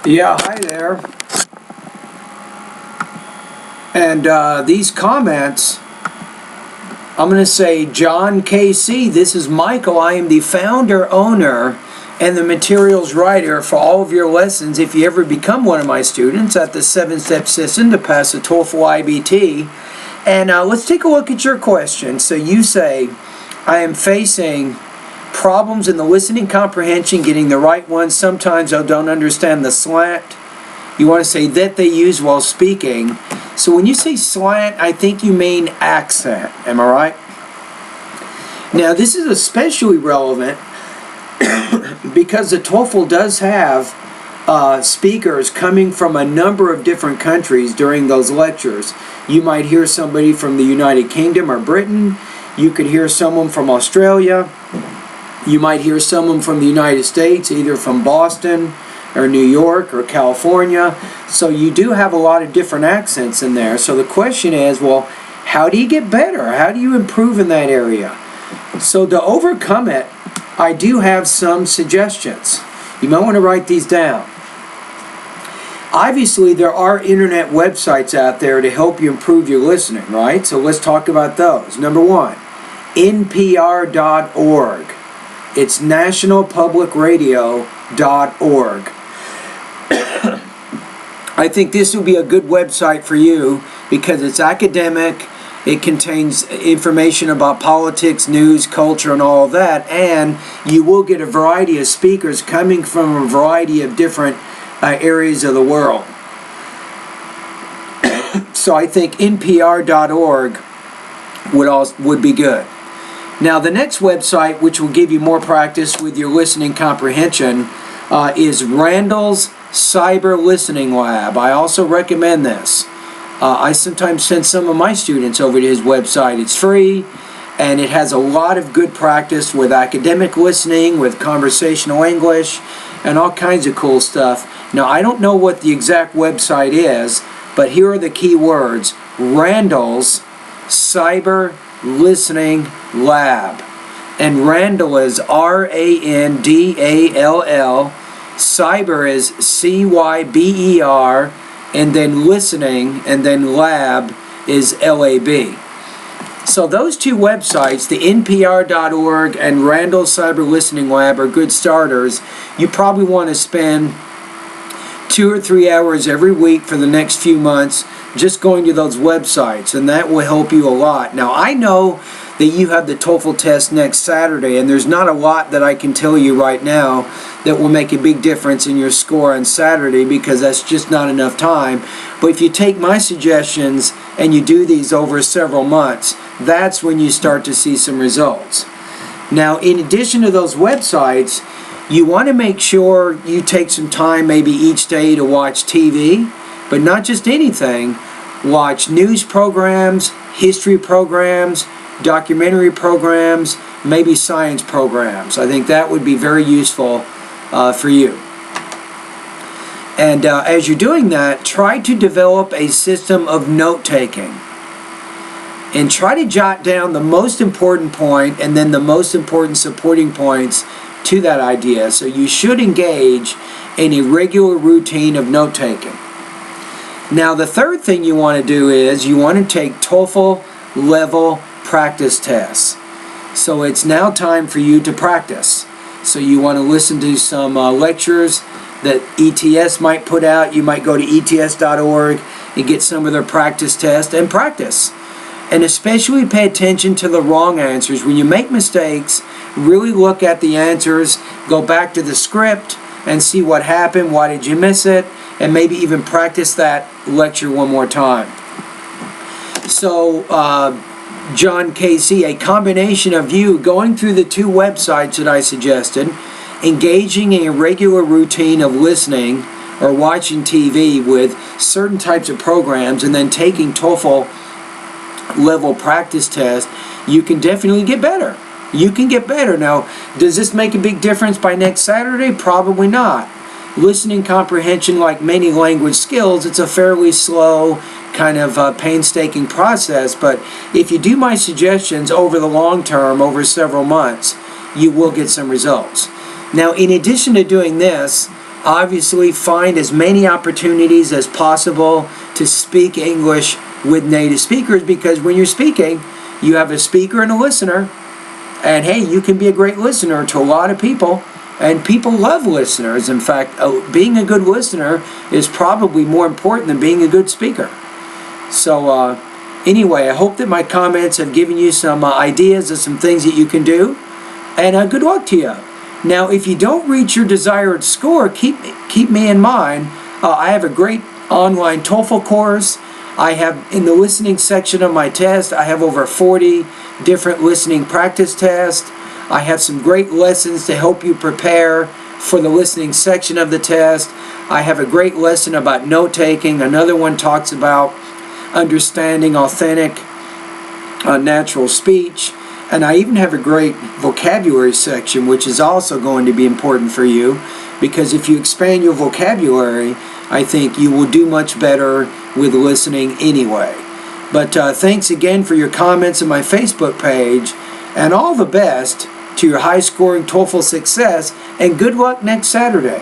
Yeah, hi there. And these comments, I'm going to say Jaan KC. This is Michael. I am the founder, owner, and the materials writer for all of your lessons if you ever become one of my students at the 7-step system to pass the TOEFL IBT. And let's take a look at your question. So you say, I am facing problems in the listening comprehension, getting the right one. Sometimes I don't understand the slant. You want to say that they use while speaking. So when you say slant, I think you mean accent. Am I right? Now this is especially relevant because the TOEFL does have speakers coming from a number of different countries during those lectures. You might hear somebody from the United Kingdom or Britain. You could hear someone from Australia. You might hear someone from the United States, either from Boston or New York or California. So you do have a lot of different accents in there. So the question is, well, how do you get better? How do you improve in that area? So to overcome it, I do have some suggestions. You might want to write these down. Obviously, there are internet websites out there to help you improve your listening, right? So let's talk about those. Number one, npr.org. It's nationalpublicradio.org. I think this will be a good website for you because it's academic. It contains information about politics, news, culture, and all of that. And you will get a variety of speakers coming from a variety of different areas of the world. So I think npr.org would be good. Now the next website, which will give you more practice with your listening comprehension, is Randall's Cyber Listening Lab. I also recommend this. I sometimes send some of my students over to his website. It's free, and it has a lot of good practice with academic listening, with conversational English, and all kinds of cool stuff. Now, I don't know what the exact website is, but here are the key words. Randall's Cyber Listening Lab. And Randall is R-A-N-D-A-L-L. Cyber is C-Y-B-E-R. And then listening, and then lab is L-A-B. So those two websites, the npr.org and Randall's Cyber Listening Lab, are good starters. You probably want to spend 2 or 3 hours every week for the next few months just going to those websites, and that will help you a lot. Now, I know that you have the TOEFL test next Saturday, and there's not a lot that I can tell you right now that will make a big difference in your score on Saturday because that's just not enough time. But if you take my suggestions and you do these over several months, that's when you start to see some results. Now, in addition to those websites, you want to make sure you take some time maybe each day to watch TV, but not just anything. Watch news programs, history programs, documentary programs, maybe science programs. I think that would be very useful for you. And as you're doing that, try to develop a system of note-taking. And try to jot down the most important point and then the most important supporting points to that idea. So you should engage in a regular routine of note-taking. Now the third thing you want to do is you want to take TOEFL level practice tests. So it's now time for you to practice. So you want to listen to some lectures that ETS might put out. You might go to ets.org and get some of their practice tests and practice. And especially pay attention to the wrong answers. When you make mistakes, really look at the answers, go back to the script and see what happened, why did you miss it, and maybe even practice that lecture one more time. So, Jaan KC, a combination of you going through the two websites that I suggested, engaging in a regular routine of listening or watching TV with certain types of programs, and then taking TOEFL level practice tests, you can definitely get better. You can get better. Now, does this make a big difference by next Saturday? Probably not. Listening comprehension, like many language skills, it's a fairly slow, kind of painstaking process, but if you do my suggestions over the long term, over several months, you will get some results. Now, in addition to doing this, Obviously, find as many opportunities as possible to speak English with native speakers, because when you're speaking, you have a speaker and a listener. And hey, you can be a great listener to a lot of people, and people love listeners. In fact, being a good listener is probably more important than being a good speaker. So anyway, I hope that my comments have given you some ideas of some things that you can do, and good luck to you. Now, if you don't reach your desired score, keep me in mind. I have a great online TOEFL course. I have, in the listening section of my test, I have over 40 different listening practice tests. I have some great lessons to help you prepare for the listening section of the test. I have a great lesson about note-taking. Another one talks about understanding authentic, natural speech. And I even have a great vocabulary section, which is also going to be important for you, because if you expand your vocabulary, I think you will do much better with listening anyway. But thanks again for your comments on my Facebook page, and all the best to your high-scoring TOEFL success, and good luck next Saturday.